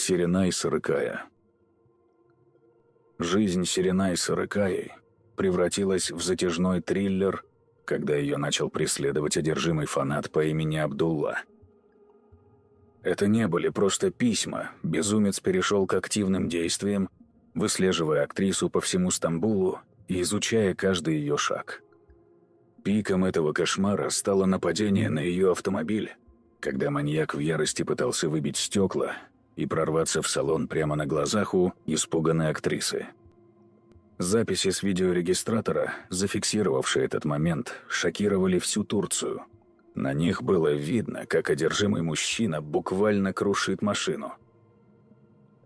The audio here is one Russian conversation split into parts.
Серенай Сарыкая. Жизнь Серенай Сарыкаи превратилась в затяжной триллер, когда ее начал преследовать одержимый фанат по имени Абдулла. Это не были просто письма, безумец перешел к активным действиям, выслеживая актрису по всему Стамбулу и изучая каждый ее шаг. Пиком этого кошмара стало нападение на ее автомобиль, когда маньяк в ярости пытался выбить стекла и прорваться в салон прямо на глазах у испуганной актрисы. Записи с видеорегистратора, зафиксировавшие этот момент, шокировали всю Турцию. На них было видно, как одержимый мужчина буквально крушит машину.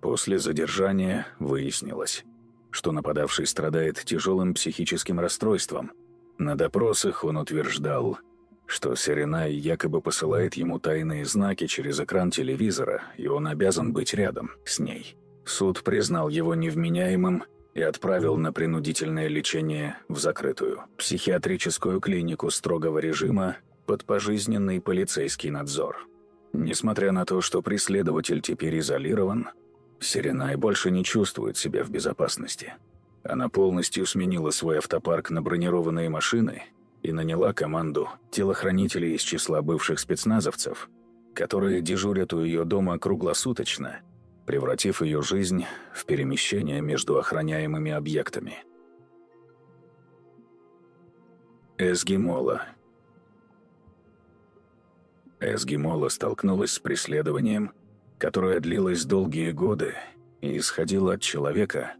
После задержания выяснилось, что нападавший страдает тяжелым психическим расстройством. На допросах он утверждал, что Серенай якобы посылает ему тайные знаки через экран телевизора, и он обязан быть рядом с ней. Суд признал его невменяемым и отправил на принудительное лечение в закрытую психиатрическую клинику строгого режима под пожизненный полицейский надзор. Несмотря на то, что преследователь теперь изолирован, Серенай больше не чувствует себя в безопасности. Она полностью сменила свой автопарк на бронированные машины и наняла команду телохранителей из числа бывших спецназовцев, которые дежурят у ее дома круглосуточно, превратив ее жизнь в перемещение между охраняемыми объектами. Эзги Мола. Эзги Мола столкнулась с преследованием, которое длилось долгие годы и исходило от человека,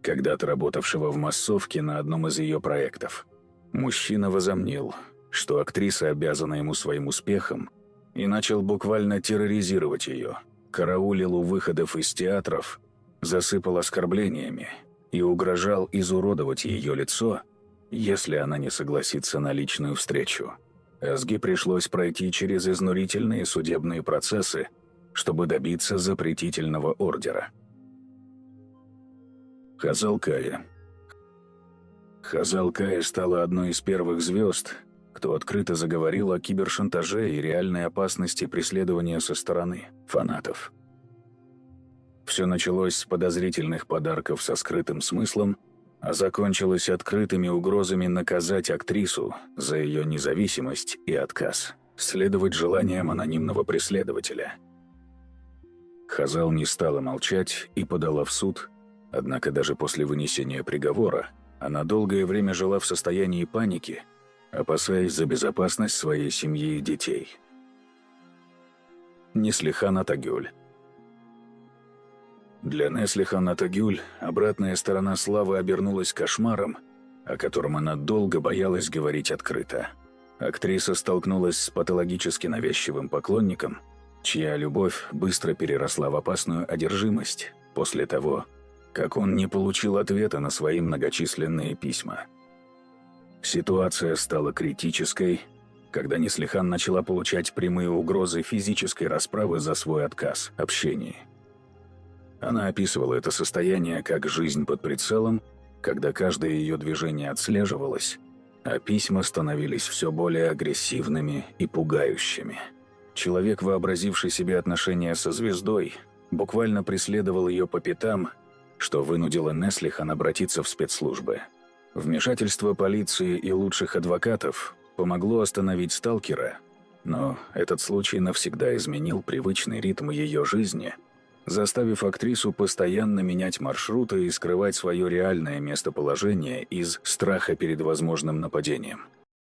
когда-то работавшего в массовке на одном из ее проектов. Мужчина возомнил, что актриса обязана ему своим успехом, и начал буквально терроризировать ее. Караулил у выходов из театров, засыпал оскорблениями и угрожал изуродовать ее лицо, если она не согласится на личную встречу. Эзги пришлось пройти через изнурительные судебные процессы, чтобы добиться запретительного ордера. Хазал Кая. Хазал Кая стала одной из первых звезд, кто открыто заговорил о кибершантаже и реальной опасности преследования со стороны фанатов. Все началось с подозрительных подарков со скрытым смыслом, а закончилось открытыми угрозами наказать актрису за ее независимость и отказ следовать желаниям анонимного преследователя. Хазал не стала молчать и подала в суд, однако даже после вынесения приговора она долгое время жила в состоянии паники, опасаясь за безопасность своей семьи и детей. Неслихан Атагюль. Для Неслихан Атагюль обратная сторона славы обернулась кошмаром, о котором она долго боялась говорить открыто. Актриса столкнулась с патологически навязчивым поклонником, чья любовь быстро переросла в опасную одержимость после того, как он не получил ответа на свои многочисленные письма. Ситуация стала критической, когда Неслихан начала получать прямые угрозы физической расправы за свой отказ общения. Она описывала это состояние как жизнь под прицелом, когда каждое ее движение отслеживалось, а письма становились все более агрессивными и пугающими. Человек, вообразивший себе отношения со звездой, буквально преследовал ее по пятам, что вынудило Неслихан обратиться в спецслужбы. Вмешательство полиции и лучших адвокатов помогло остановить сталкера, но этот случай навсегда изменил привычный ритм ее жизни, заставив актрису постоянно менять маршруты и скрывать свое реальное местоположение из страха перед возможным нападением.